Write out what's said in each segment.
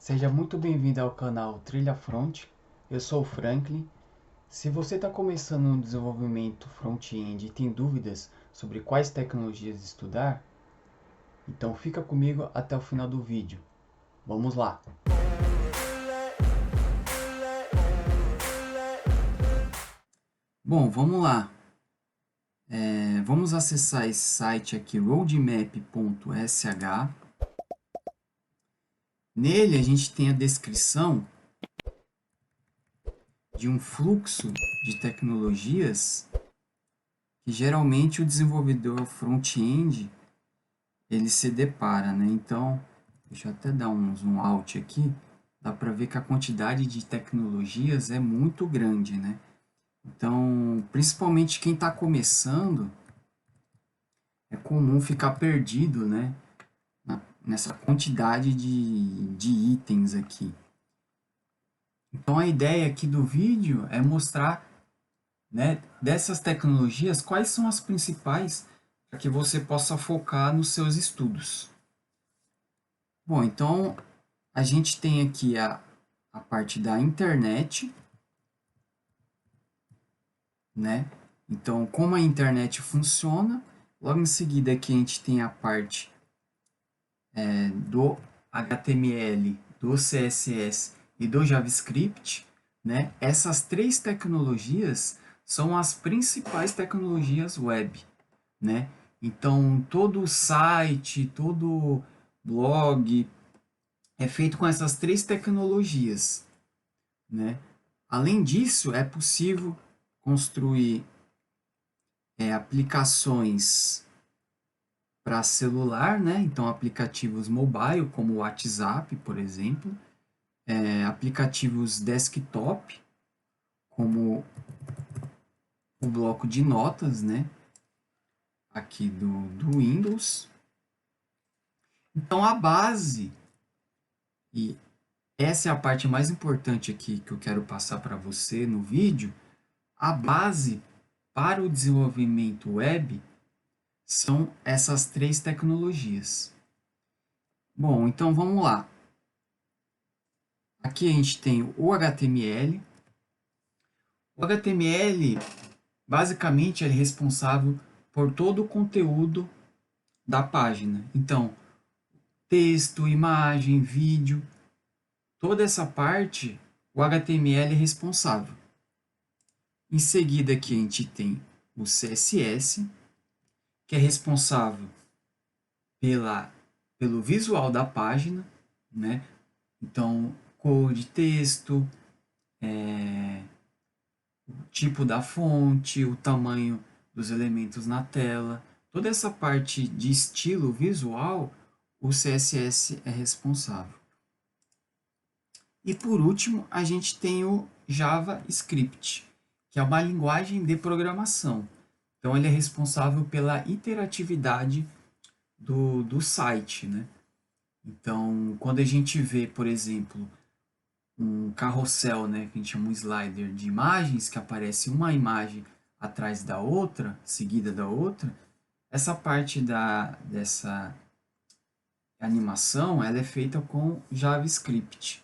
Seja muito bem-vindo ao canal Trilha Front. Eu sou o Franklin. Se você está começando no desenvolvimento front-end e tem dúvidas sobre quais tecnologias estudar, então fica comigo até o final do vídeo. Vamos lá! Bom, vamos lá. Vamos acessar esse site aqui, roadmap.sh. Nele a gente tem a descrição de um fluxo de tecnologias que geralmente o desenvolvedor front-end ele se depara, né? Então, deixa eu até dar um zoom out aqui, dá para ver que a quantidade de tecnologias é muito grande, né? Então, principalmente quem está começando, é comum ficar perdido, né? Nessa quantidade de itens aqui. Então, a ideia aqui do vídeo é mostrar, né, dessas tecnologias, quais são as principais para que você possa focar nos seus estudos. Bom, então a gente tem aqui a parte da internet, né? Então, como a internet funciona, logo em seguida aqui a gente tem a parte do HTML, do CSS e do JavaScript, né? Essas três tecnologias são as principais tecnologias web, né? Então, todo site, todo blog é feito com essas três tecnologias, né? Além disso, é possível construir aplicações para celular, né? Então, aplicativos mobile, como o WhatsApp, por exemplo, aplicativos desktop, como o bloco de notas, né? Aqui do Windows. Então, a base, e essa é a parte mais importante aqui que eu quero passar para você no vídeo, a base para o desenvolvimento web são essas três tecnologias. Bom, então vamos lá. Aqui a gente tem o HTML. O HTML, basicamente, é responsável por todo o conteúdo da página. Então, texto, imagem, vídeo, toda essa parte, o HTML é responsável. Em seguida aqui a gente tem o CSS, que é responsável pelo visual da página, né? Então, cor de texto, o tipo da fonte, o tamanho dos elementos na tela, toda essa parte de estilo visual, o CSS é responsável. E por último, a gente tem o JavaScript, que é uma linguagem de programação. Então, ele é responsável pela interatividade do site, né? Então, quando a gente vê, por exemplo, um carrossel, né, que a gente chama um slider de imagens, que aparece uma imagem atrás da outra, seguida da outra, essa parte dessa animação, ela é feita com JavaScript,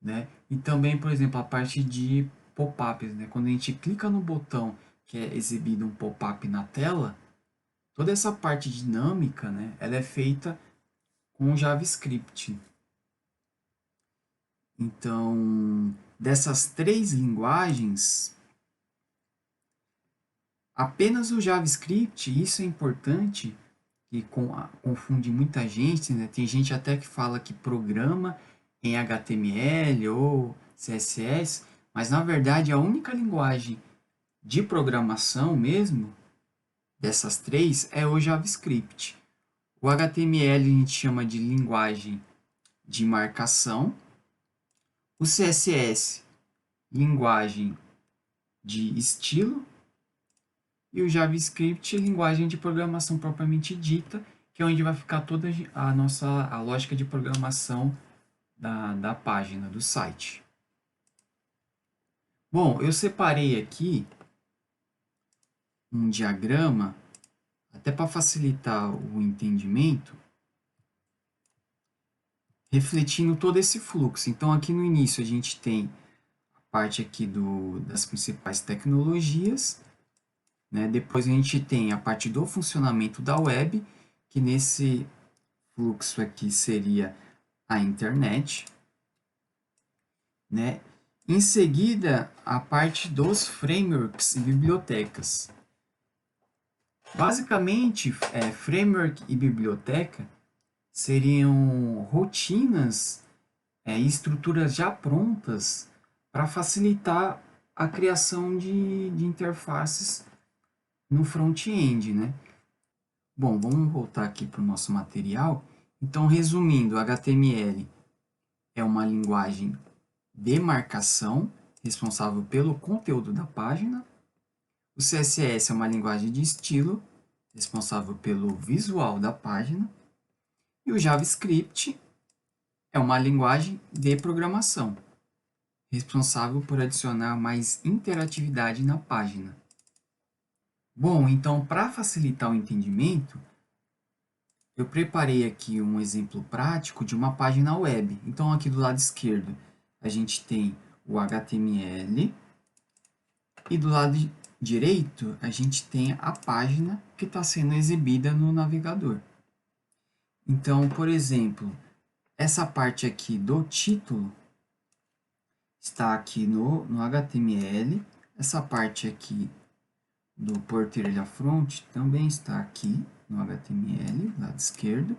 né? E também, por exemplo, a parte de pop-ups, né? Quando a gente clica no botão que é exibido um pop-up na tela, toda essa parte dinâmica, né, ela é feita com JavaScript. Então, dessas três linguagens, apenas o JavaScript, isso é importante, que confunde muita gente, né? Tem gente até que fala que programa em HTML ou CSS, mas na verdade a única linguagem de programação mesmo, dessas três, é o JavaScript. O HTML a gente chama de linguagem de marcação, o CSS, linguagem de estilo, e o JavaScript, linguagem de programação propriamente dita, que é onde vai ficar toda a lógica de programação da página, do site. Bom, eu separei aqui um diagrama, até para facilitar o entendimento, refletindo todo esse fluxo. Então, aqui no início a gente tem a parte aqui das principais tecnologias, né? Depois a gente tem a parte do funcionamento da web, que nesse fluxo aqui seria a internet, né? Em seguida, a parte dos frameworks e bibliotecas. Basicamente, framework e biblioteca seriam rotinas e estruturas já prontas para facilitar a criação de interfaces no front-end, né? Bom, vamos voltar aqui para o nosso material. Então, resumindo, HTML é uma linguagem de marcação, responsável pelo conteúdo da página. O CSS é uma linguagem de estilo, responsável pelo visual da página. E o JavaScript é uma linguagem de programação, responsável por adicionar mais interatividade na página. Bom, então, para facilitar o entendimento, eu preparei aqui um exemplo prático de uma página web. Então, aqui do lado esquerdo, a gente tem o HTML e do lado direito, a gente tem a página que está sendo exibida no navegador. Então, por exemplo, essa parte aqui do título está aqui no HTML. Essa parte aqui do porteira front também está aqui no HTML, lado esquerdo.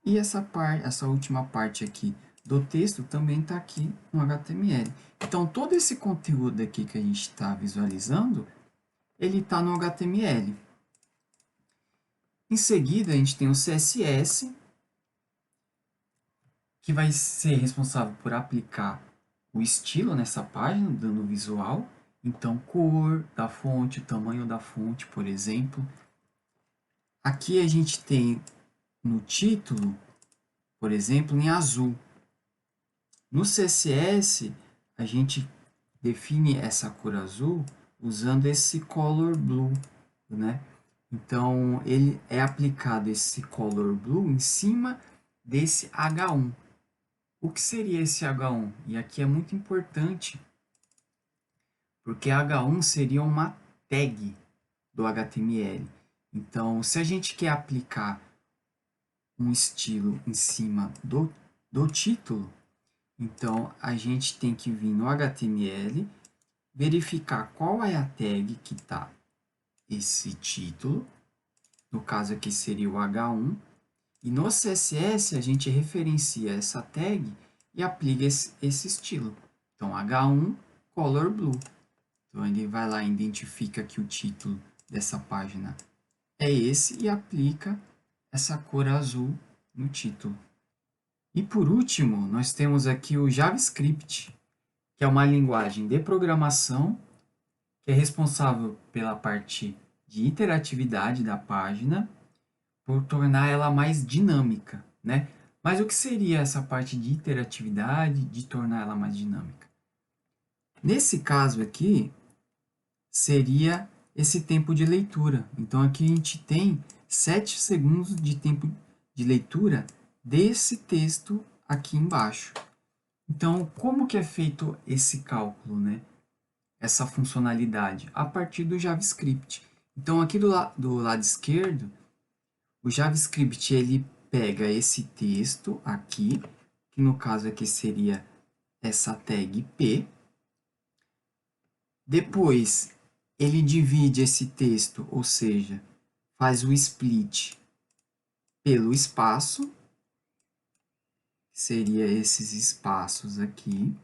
E essa última parte aqui do texto também está aqui no HTML. Então, todo esse conteúdo aqui que a gente está visualizando, ele está no HTML. Em seguida, a gente tem o CSS, que vai ser responsável por aplicar o estilo nessa página, dando visual. Então, cor da fonte, o tamanho da fonte, por exemplo. Aqui a gente tem no título, por exemplo, em azul. No CSS, a gente define essa cor azul usando esse color blue, né? Então, ele é aplicado esse color blue em cima desse H1. O que seria esse H1? E aqui é muito importante, porque H1 seria uma tag do HTML. Então, se a gente quer aplicar um estilo em cima do título, então a gente tem que vir no HTML, verificar qual é a tag que está esse título, no caso aqui seria o H1, e no CSS a gente referencia essa tag e aplica esse estilo. Então, H1 Color Blue. Então, ele vai lá e identifica que o título dessa página é esse e aplica essa cor azul no título. E por último, nós temos aqui o JavaScript, que é uma linguagem de programação que é responsável pela parte de interatividade da página, por tornar ela mais dinâmica, né? Mas o que seria essa parte de interatividade, de tornar ela mais dinâmica? Nesse caso aqui, seria esse tempo de leitura. Então, aqui a gente tem 7 segundos de tempo de leitura desse texto aqui embaixo. Então, como que é feito esse cálculo, né? Essa funcionalidade? A partir do JavaScript. Então, aqui do lado esquerdo, o JavaScript ele pega esse texto aqui, que no caso aqui seria essa tag P. Depois, ele divide esse texto, ou seja, faz o split pelo espaço, que seria esses espaços aqui.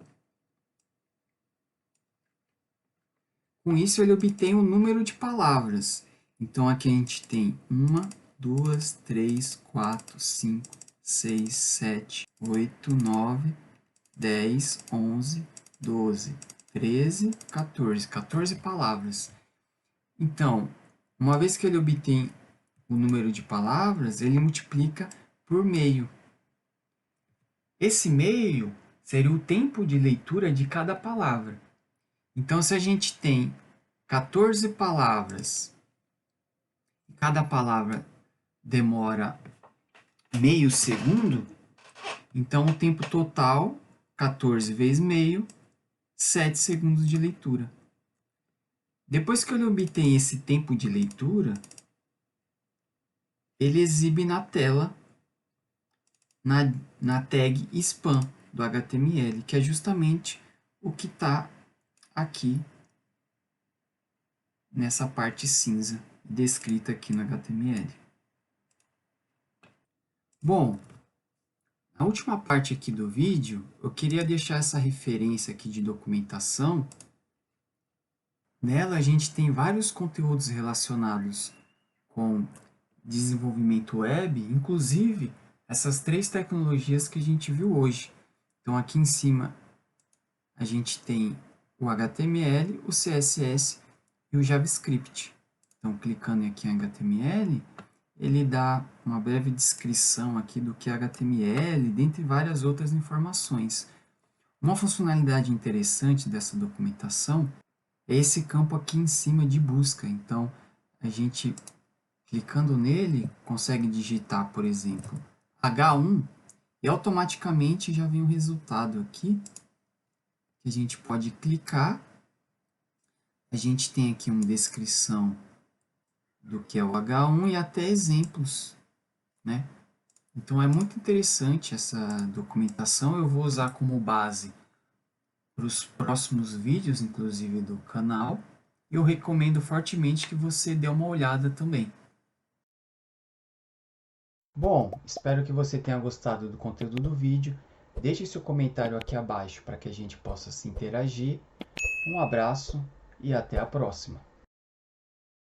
Com isso, ele obtém um número de palavras. Então, aqui a gente tem 1, 2, 3, 4, 5, 6, 7, 8, 9, 10, 11, 12, 13, 14. 14 palavras. Então, uma vez que ele obtém o número de palavras, ele multiplica por meio. Esse meio seria o tempo de leitura de cada palavra. Então, se a gente tem 14 palavras, cada palavra demora meio segundo, Então, o tempo total, 14 vezes meio, 7 segundos de leitura. Depois que ele obtém esse tempo de leitura, ele exibe na tela, na tag span do HTML, que é justamente o que está aqui nessa parte cinza, descrita aqui no HTML. Bom, na última parte aqui do vídeo, eu queria deixar essa referência aqui de documentação. Nela a gente tem vários conteúdos relacionados com desenvolvimento web, inclusive essas 3 tecnologias que a gente viu hoje. Então aqui em cima a gente tem o HTML, o CSS e o JavaScript. Então clicando aqui em HTML, ele dá uma breve descrição aqui do que é HTML, dentre várias outras informações. Uma funcionalidade interessante dessa documentação é esse campo aqui em cima de busca. Então, a gente, clicando nele, consegue digitar, por exemplo, H1 e automaticamente já vem o resultado aqui, que a gente pode clicar. A gente tem aqui uma descrição do que é o H1 e até exemplos, né? Então, é muito interessante essa documentação. Eu vou usar como base para os próximos vídeos, inclusive do canal. Eu recomendo fortemente que você dê uma olhada também. Bom, espero que você tenha gostado do conteúdo do vídeo. Deixe seu comentário aqui abaixo para que a gente possa se interagir. Um abraço e até a próxima.